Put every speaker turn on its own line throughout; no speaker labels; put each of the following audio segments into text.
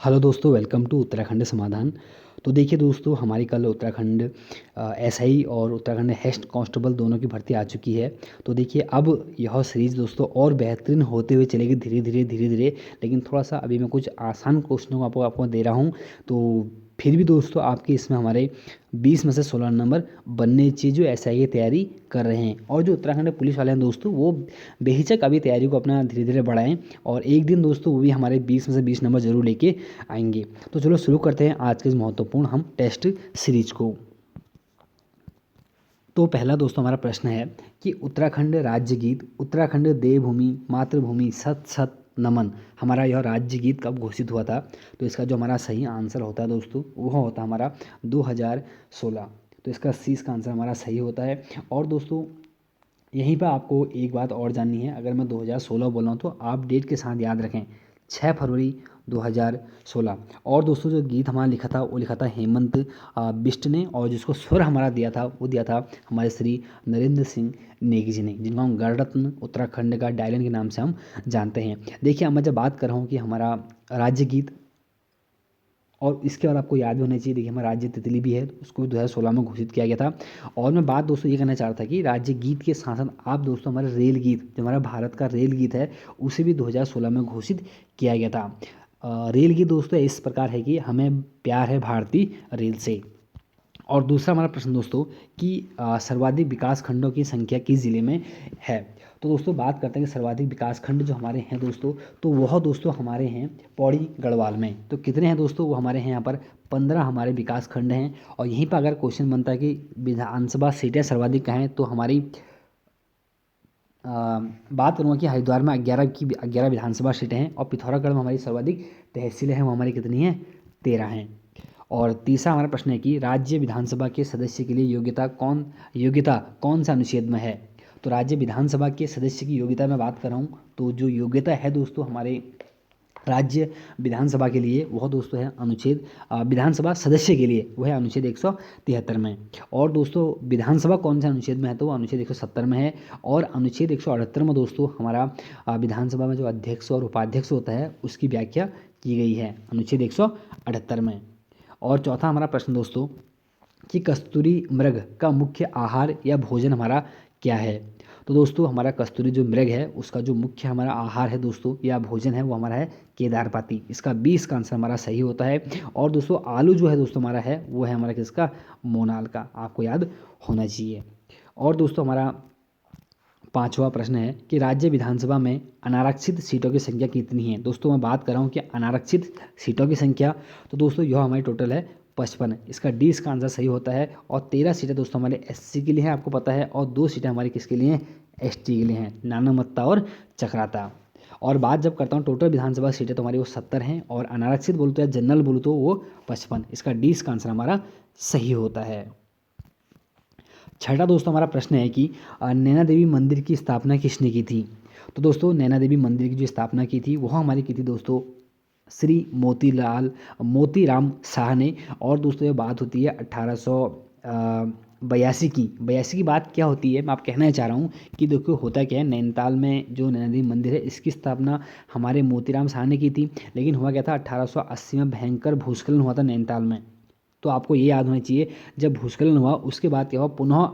Hello दोस्तों, welcome to Uttarakhand समाधान। तो देखिए दोस्तों, हमारी कल उत्तराखंड एसआई और उत्तराखंड हेड कांस्टेबल दोनों की भर्ती आ चुकी है। तो देखिए अब यह सीरीज़ दोस्तों और बेहतरीन होते हुए चलेगी धीरे धीरे। लेकिन थोड़ा सा अभी मैं कुछ आसान क्वेश्चनों को आपको दे रहा हूँ। तो फिर भी दोस्तों आपके इसमें हमारे 20 में से 16 नंबर बनने चाहिए जो एसआई की तैयारी कर रहे हैं। और जो उत्तराखंड पुलिस वाले हैं दोस्तों, वो बेहिचक अभी तैयारी को अपना धीरे धीरे बढ़ाएं और एक दिन दोस्तों वो भी हमारे 20 में से 20 नंबर जरूर लेके आएंगे। तो चलो शुरू करते हैं आज के इस महत्वपूर्ण हम टेस्ट सीरीज को। तो पहला दोस्तों हमारा प्रश्न है कि उत्तराखंड राज्य गीत उत्तराखंड देवभूमि मातृभूमि सत सत नमन, हमारा यह राज्य गीत कब घोषित हुआ था? तो इसका जो हमारा सही आंसर होता है दोस्तों, वह होता है हमारा 2016। तो इसका सी इसका आंसर हमारा सही होता है। और दोस्तों यहीं पर आपको एक बात और जाननी है, अगर मैं 2016 बोल रहा हूँ तो आप डेट के साथ याद रखें 6 फरवरी 2016। और दोस्तों जो गीत हमारा लिखा था वो लिखा था हेमंत बिष्ट ने, और जिसको स्वर हमारा दिया था वो दिया था हमारे श्री नरेंद्र सिंह नेगी जी ने, जिनको हम गणरत्न उत्तराखंड का डायलन के नाम से हम जानते हैं। देखिए अब मैं जब बात कर रहा हूँ कि हमारा राज्य गीत, और इसके बाद आपको याद भी होना चाहिए, देखिए हमारा राज्य तितली भी है, उसको भी 2016 में घोषित किया गया था। और मैं बात दोस्तों ये करना चाह रहा था कि राज्य गीत के साथ साथ आप दोस्तों हमारे रेल गीत, जो हमारा भारत का रेल गीत है, उसे भी 2016 में घोषित किया गया था। रेल गीत दोस्तों इस प्रकार है कि हमें प्यार है भारतीय रेल से। और दूसरा हमारा प्रश्न दोस्तों कि सर्वाधिक विकास खंडों की संख्या किस जिले में है? तो दोस्तों बात करते हैं कि सर्वाधिक विकास खंड जो हमारे हैं दोस्तों, तो वह दोस्तों हमारे हैं पौड़ी गढ़वाल में। तो कितने हैं दोस्तों? वो हमारे हैं यहाँ पर 15 हमारे विकास खंड हैं। और यहीं पर अगर क्वेश्चन बनता है कि विधानसभा सीटें सर्वाधिक कहाँ हैं, तो हमारी बात करूँगा कि हरिद्वार में 11 विधानसभा सीटें हैं, और पिथौरागढ़ में हमारी सर्वाधिक तहसीलें हैं, वो हमारी कितनी हैं? 13 हैं। और तीसरा हमारा प्रश्न है कि राज्य विधानसभा के सदस्य के लिए योग्यता कौन सा अनुच्छेद में है? तो राज्य विधानसभा के सदस्य की योग्यता में बात कर रहा हूँ, तो जो योग्यता है दोस्तों हमारे राज्य विधानसभा के लिए वह दोस्तों है अनुच्छेद विधानसभा सदस्य के लिए वह है अनुच्छेद 173 में। और दोस्तों विधानसभा कौन से अनुच्छेद में है? तो वो अनुच्छेद 170 में है। और अनुच्छेद 178 में दोस्तों हमारा विधानसभा में जो अध्यक्ष और उपाध्यक्ष होता है उसकी व्याख्या की गई है अनुच्छेद 178 में। और चौथा हमारा प्रश्न दोस्तों कि कस्तूरी मृग का मुख्य आहार या भोजन हमारा क्या है? तो दोस्तों हमारा कस्तूरी जो मृग है उसका जो मुख्य हमारा आहार है दोस्तों या भोजन है वो हमारा है केदारपाती। इसका 20 का आंसर हमारा सही होता है। और दोस्तों आलू जो है दोस्तों हमारा है वो है हमारा किसका? मोनाल का, आपको याद होना चाहिए। और दोस्तों हमारा पांचवा प्रश्न है कि राज्य विधानसभा में अनारक्षित सीटों की संख्या कितनी है? दोस्तों मैं बात कर रहा हूँ कि अनारक्षित सीटों की संख्या, तो दोस्तों यह हमारी टोटल है 55। इसका डी इसका आंसर सही होता है। और 13 सीटें दोस्तों हमारे एससी के लिए हैं, आपको पता है, और 2 सीटें हमारी किसके लिए हैं? एसटी के लिए हैं, नानामत्ता और चक्राता। और बात जब करता हूँ टोटल विधानसभा सीटें तो हमारी वो 70 हैं, और अनारक्षित बोलूँ तो या जनरल बोलूँ तो वो 55। इसका डी इसका आंसर हमारा सही होता है। छठा दोस्तों हमारा प्रश्न है कि नैना देवी मंदिर की स्थापना किसने की थी? तो दोस्तों नैना देवी मंदिर की जो स्थापना की थी वह हमारी की थी दोस्तों श्री मोतीराम शाह ने। और दोस्तों ये बात होती है 1882 की। 82 की बात क्या होती है मैं आप कहना चाह रहा हूँ कि देखो होता क्या है, नैनीताल में जो नैना देवी मंदिर है इसकी स्थापना हमारे मोतीराम शाह ने की थी। लेकिन हुआ क्या था, 1880 में भयंकर भूस्खलन हुआ था नैनीताल में। तो आपको ये याद होना चाहिए, जब भूस्खलन हुआ उसके बाद क्या हुआ, पुनः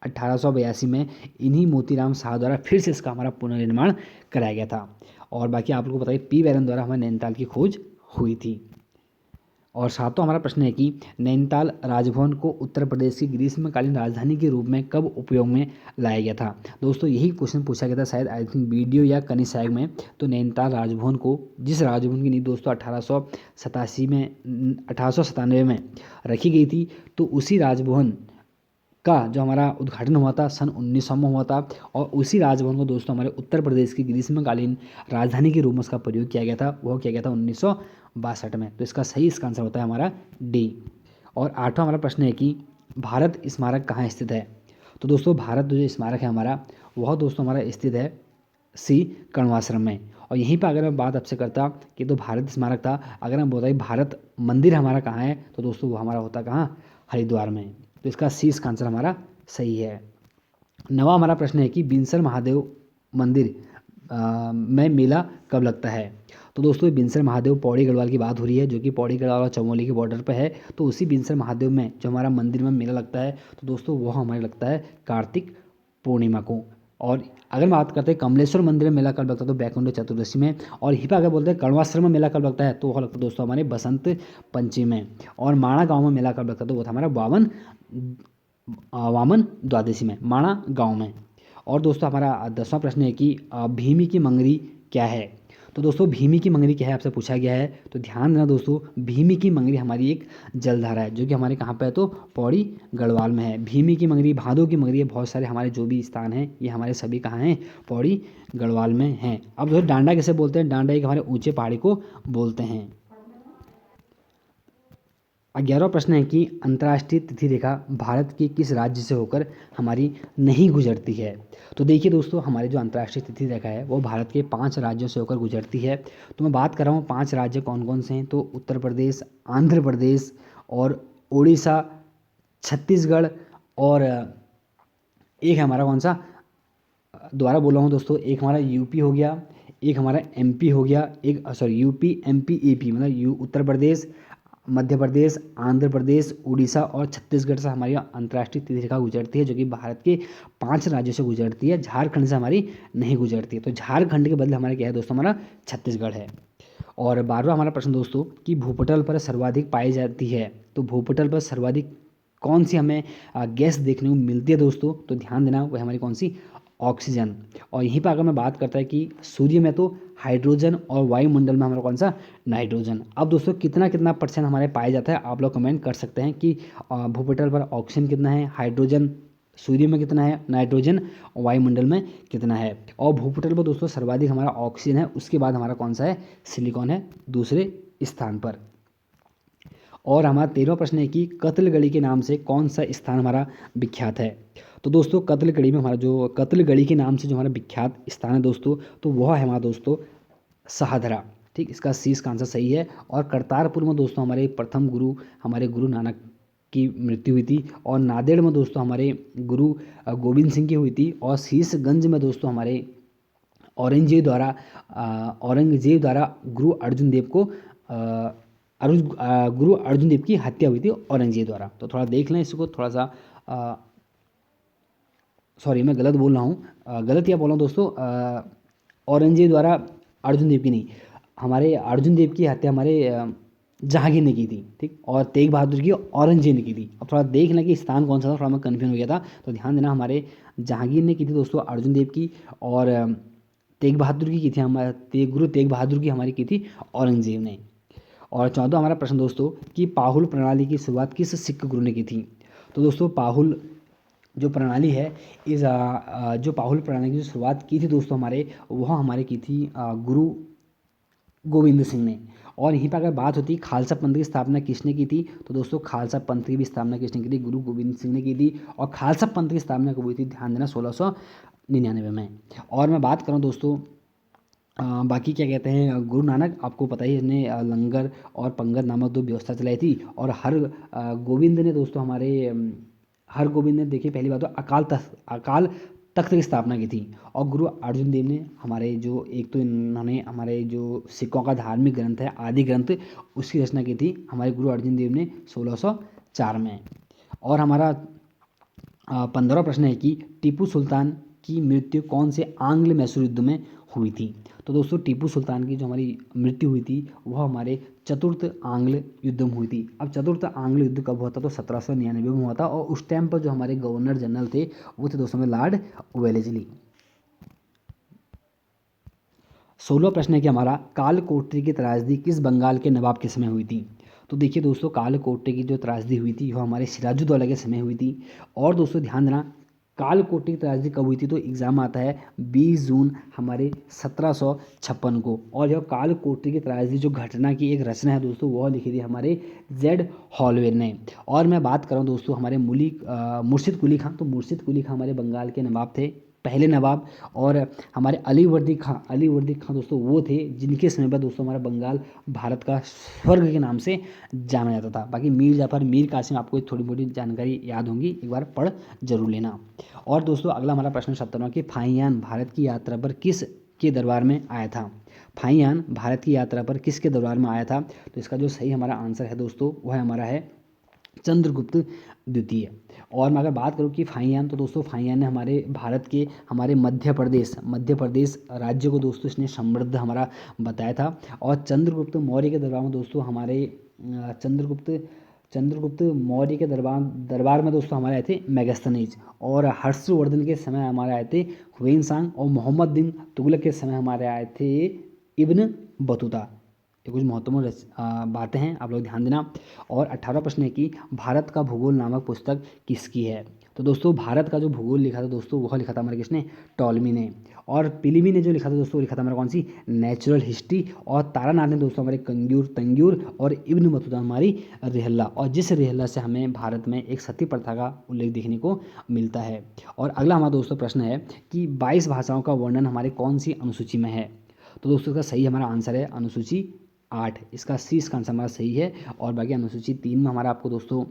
1882 में इन्हीं मोतीराम शाह द्वारा फिर से इसका हमारा पुनर्निर्माण कराया गया था। और बाकी आप लोगों को बताइए पी बैरन द्वारा हमारे नैनीताल की खोज हुई थी। और सातवां हमारा प्रश्न है कि नैनीताल राजभवन को उत्तर प्रदेश की ग्रीष्मकालीन राजधानी के रूप में कब उपयोग में लाया गया था? दोस्तों यही क्वेश्चन पूछा गया था शायद आई थिंक वीडियो या कनिसैग में। तो नैनीताल राजभवन को, जिस राजभवन की नींव दोस्तों 1897 में रखी गई थी, तो उसी राजभवन का जो हमारा उद्घाटन हुआ था सन 1900 में हुआ था। और उसी राजभवन को दोस्तों हमारे उत्तर प्रदेश की ग्रीष्मकालीन राजधानी के रूप में उसका प्रयोग किया गया था, वह किया गया था 1962 में। तो इसका सही इसका आंसर होता है हमारा डी। और आठवां हमारा प्रश्न है कि भारत स्मारक कहाँ स्थित है? तो दोस्तों भारत जो स्मारक है हमारा वह दोस्तों हमारा स्थित है सी कण्वाश्रम में। और यहीं पर अगर मैं बात आपसे करता कि तो भारत स्मारक था, अगर मैं बोलता भारत मंदिर हमारा कहाँ है, तो दोस्तों वो हमारा होता कहाँ? हरिद्वार में। तो इसका सी इसका आंसर हमारा सही है। नवा हमारा प्रश्न है कि बिनसर महादेव मंदिर में मेला कब लगता है? तो दोस्तों बिनसर महादेव पौड़ी गढ़वाल की बात हो रही है, जो कि पौड़ी गढ़वाल और चमोली के बॉर्डर पर है। तो उसी बिनसर महादेव में जो हमारा मंदिर में मेला लगता है, तो दोस्तों वो हमारे लगता है कार्तिक पूर्णिमा को। और अगर बात करते हैं कमलेश्वर मंदिर में मेला कब लगता है, तो बैकुंठ चतुर्दशी में। और यहीं पर अगर बोलते हैं कण्वाश्रम में मेला कब लगता है, तो वह लगता है दोस्तों हमारे बसंत पंचमी में। और माणा गांव में मेला कब लगता है, तो वो था हमारा वामन द्वादशी में, माणा गांव में। और दोस्तों हमारा 10वां प्रश्न है कि भीमी की मंगरी क्या है? तो दोस्तों भीमी की मंगरी क्या है आपसे पूछा गया है। तो ध्यान देना दोस्तों, भीमी की मंगरी हमारी एक जलधारा है, जो कि हमारे कहाँ पे है, तो पौड़ी गढ़वाल में है। भीमी की मंगरी, भादो की मंगरी, बहुत सारे हमारे जो भी स्थान हैं ये हमारे सभी कहाँ हैं, पौड़ी गढ़वाल में हैं। अब दोस्तों डांडा किसे बोलते हैं? डांडा एक हमारे ऊंचे पहाड़ी को बोलते हैं। 11वां प्रश्न है कि अंतर्राष्ट्रीय तिथि रेखा भारत के किस राज्य से होकर हमारी नहीं गुजरती है? तो देखिए दोस्तों, हमारी जो अंतर्राष्ट्रीय तिथि रेखा है वो भारत के 5 राज्यों से होकर गुजरती है। तो मैं बात कर रहा हूँ 5 राज्य कौन कौन से हैं। तो उत्तर प्रदेश, आंध्र प्रदेश और उड़ीसा, छत्तीसगढ़ और एक है हमारा कौन सा, दोबारा बोल रहा हूँ दोस्तों, एक हमारा यूपी हो गया, एक हमारा एमपी हो गया, एक सॉरी यूपी एमपी एपी, मतलब उत्तर प्रदेश, मध्य प्रदेश, आंध्र प्रदेश, उड़ीसा और छत्तीसगढ़ से हमारी अंतर्राष्ट्रीय तिथि रेखा गुजरती है, जो कि भारत के 5 राज्यों से गुजरती है। झारखंड से हमारी नहीं गुजरती है। तो झारखंड के बदले हमारे क्या है दोस्तों, हमारा छत्तीसगढ़ है। और 12वां हमारा प्रश्न दोस्तों कि भूपटल पर सर्वाधिक पाई जाती है। तो भूपटल पर सर्वाधिक कौन सी हमें गैस देखने को मिलती है दोस्तों? तो ध्यान देना, वह हमारी कौन सी, ऑक्सीजन। और यहीं पर अगर मैं बात करता है कि सूर्य में तो हाइड्रोजन और वायुमंडल में हमारा कौन सा, नाइट्रोजन। अब दोस्तों कितना कितना परसेंट हमारे पाया जाता है, आप लोग कमेंट कर सकते हैं कि भूपटल पर ऑक्सीजन कितना है, हाइड्रोजन सूर्य में कितना है, नाइट्रोजन वायुमंडल में कितना है। और भूपटल पर दोस्तों सर्वाधिक हमारा ऑक्सीजन है, उसके बाद हमारा कौन सा है, सिलिकॉन है दूसरे स्थान पर। और हमारा 13वां प्रश्न है कि कत्लगढ़ी के नाम से कौन सा स्थान हमारा विख्यात है? तो दोस्तों कत्लगढ़ी में हमारा जो कत्लगढ़ी के नाम से जो हमारा विख्यात स्थान है दोस्तों, तो वह है हमारा दोस्तों शाहदरा। ठीक, इसका सी इसका आंसर सही है। और करतारपुर में दोस्तों हमारे प्रथम गुरु, हमारे गुरु नानक की मृत्यु हुई थी। और नांदेड़ में दोस्तों हमारे गुरु गोविंद सिंह की हुई थी। और शीशगंज में दोस्तों हमारे औरंगजेब द्वारा गुरु अर्जुन देव को गुरु अर्जुन देव की हत्या हुई थी औरंगजेब द्वारा। तो थोड़ा देख लें इसको, थोड़ा सा सॉरी मैं गलत बोल रहा हूँ, गलत क्या बोल रहा हूँ दोस्तों, औरंगजेब द्वारा अर्जुन देव की नहीं, हमारे अर्जुन देव की हत्या हमारे जहांगीर ने की थी। ठीक, और तेग बहादुर की औरंगजेब ने की थी। अब थोड़ा देख लें कि स्थान कौन सा था, थोड़ा मैं कन्फ्यूज हो गया था। तो ध्यान देना, हमारे जहांगीर ने की थी दोस्तों अर्जुन देव की, और तेग बहादुर की थी हमारे गुरु तेग बहादुर की हमारी की थी औरंगजेब ने। और 14वां हमारा प्रश्न दोस्तों कि पाहुल प्रणाली की शुरुआत किस सिख गुरु ने की थी? तो दोस्तों पाहुल जो प्रणाली है, इस जो पाहुल प्रणाली की जो शुरुआत की थी दोस्तों हमारे, वह हमारे की थी गुरु गोविंद सिंह ने। और यहीं पर अगर बात होती है खालसा पंथ की स्थापना किसने की थी, तो दोस्तों खालसा पंथ की भी स्थापना किसने की थी, गुरु गोविंद सिंह ने की थी। और खालसा पंथ की स्थापना कब हुई थी, ध्यान देना 1699 में। और मैं बात करूँ दोस्तों बाकी क्या कहते हैं, गुरु नानक आपको पता ही, इसने लंगर और पंगत नामक 2 व्यवस्था चलाई थी। और गोविंद ने दोस्तों हमारे हर गोविंद ने देखिए पहली बात तो अकाल तख्त की स्थापना की थी। और गुरु अर्जुन देव ने हमारे जो एक तो इन्होंने हमारे जो सिखों का धार्मिक ग्रंथ है आदि ग्रंथ, उसकी रचना की थी हमारे गुरु अर्जुन देव ने 1604 में। और हमारा 15वां प्रश्न है कि टीपू सुल्तान की मृत्यु कौन से आंग्ल मैसूर युद्ध में हुई थी? तो दोस्तों टीपू सुल्तान की जो हमारी मृत्यु हुई थी वह हमारे चतुर्थ आंग्ल युद्ध में हुई थी। अब चतुर्थ आंग्ल युद्ध कब हुआ था, तो 1799 में हुआ था। और उस टाइम पर जो हमारे गवर्नर जनरल थे वो थे दोस्तों में लॉर्ड वेलेस्ली। 16वां प्रश्न है कि हमारा कालकोटरी की त्रासदी किस बंगाल के नवाब के समय हुई थी? तो देखिए दोस्तों कालकोटरी की जो त्रासदी हुई थी वह हमारे सिराजुद्दौला के समय हुई थी। और दोस्तों ध्यान देना, कालकोटरी की त्रासदी कब हुई थी, तो एग्जाम आता है 20 जून हमारे 1756 को। और जो कालकोटरी की त्रासदी जो घटना की एक रचना है दोस्तों, वह लिखी थी हमारे जेड हॉलवे ने। और मैं बात कर रहा हूँ दोस्तों हमारे मुर्शिद कुली खां। तो मुर्शिद कुली खां हमारे बंगाल के नवाब थे, पहले नवाब। और हमारे अलीवर्दी खां दोस्तों वो थे जिनके समय पर दोस्तों हमारा बंगाल भारत का स्वर्ग के नाम से जाना जाता था। बाकी मीर जाफर, मीर कासिम आपको थोड़ी मोटी जानकारी याद होंगी, एक बार पढ़ जरूर लेना। और दोस्तों अगला हमारा प्रश्न 17वां कि फाहियान भारत की यात्रा पर किस के दरबार में आया था? फाहियान भारत की यात्रा पर किसके दरबार में आया था? तो इसका जो सही हमारा आंसर है दोस्तों वह हमारा है चंद्रगुप्त द्वितीय। और मैं अगर बात करूँ कि फाहियान, तो दोस्तों फाहियान ने हमारे भारत के हमारे मध्य प्रदेश राज्य को दोस्तों इसने समृद्ध हमारा बताया था। और चंद्रगुप्त मौर्य के दरबार में दोस्तों हमारे चंद्रगुप्त मौर्य के दरबार में दोस्तों हमारे आए थे मेगास्थनीज। और हर्षवर्धन के समय हमारे आए थे हुएन और मोहम्मद बिन तुगलक के समय हमारे आए थे इब्न बतूता। ये कुछ महत्वपूर्ण बातें हैं, आप लोग ध्यान देना। और 18वां प्रश्न है कि भारत का भूगोल नामक पुस्तक किसकी है? तो दोस्तों भारत का जो भूगोल लिखा था दोस्तों वह लिखा था हमारे किसने? टॉलमी ने। और पिलिमी ने जो लिखा था दोस्तों वो लिखा था हमारा कौन सी? Natural history. और तारानाथ ने दोस्तों हमारे तंगूर और इब्न बतूता हमारी रेहल्ला। और जिस रेहल्ला से हमें भारत में एक सती प्रथा का उल्लेख देखने को मिलता है। और अगला हमारा दोस्तों प्रश्न है कि 22 भाषाओं का वर्णन हमारे कौन सी अनुसूची में है? तो दोस्तों इसका सही हमारा आंसर है अनुसूची 8। इसका सी इसका आंसर हमारा सही है। और बाकी अनुसूची 3 में हमारा आपको दोस्तों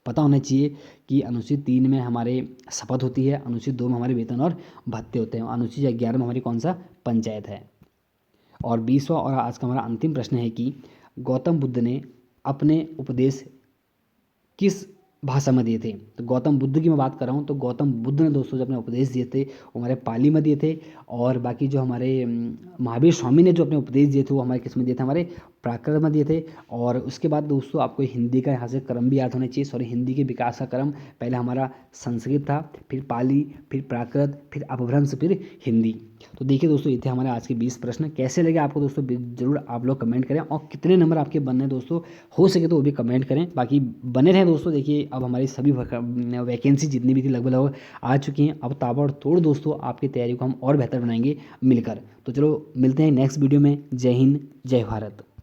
पता होना चाहिए कि अनुसूची 3 में हमारे शपथ होती है, अनुसूची 2 में हमारे वेतन और भत्ते होते हैं, अनुसूची 11 में हमारी कौन सा? पंचायत है। और 20वां और आज का हमारा अंतिम प्रश्न है कि गौतम बुद्ध ने अपने उपदेश किस भाषा में दिए थे? तो गौतम बुद्ध की मैं बात कर रहा हूँ, तो गौतम बुद्ध ने दोस्तों जो अपने उपदेश दिए थे वो हमारे पाली में दिए थे। और बाकी जो हमारे महावीर स्वामी ने जो अपने उपदेश दिए थे वो हमारे किस में दिए थे? हमारे प्राकृत में दिए थे। और उसके बाद दोस्तों आपको हिंदी का यहाँ से क्रम भी याद होना चाहिए। सॉरी, हिंदी के विकास का क्रम पहले हमारा संस्कृत था, फिर पाली, फिर प्राकृत, फिर अपभ्रंश, फिर हिंदी। तो देखिए दोस्तों ये थे हमारे आज के 20 प्रश्न। कैसे लगे आपको दोस्तों जरूर आप लोग कमेंट करें। और कितने नंबर आपके बनने दोस्तों हो सके तो वो भी कमेंट करें। बाकी बने रहें दोस्तों। देखिए अब हमारी सभी वैकेंसी जितनी भी थी लगभग आ चुकी हैं। अब ताबड़तोड़ दोस्तों आपकी तैयारी को हम और बेहतर बनाएंगे मिलकर। तो चलो मिलते हैं नेक्स्ट वीडियो में। जय हिंद, जय भारत।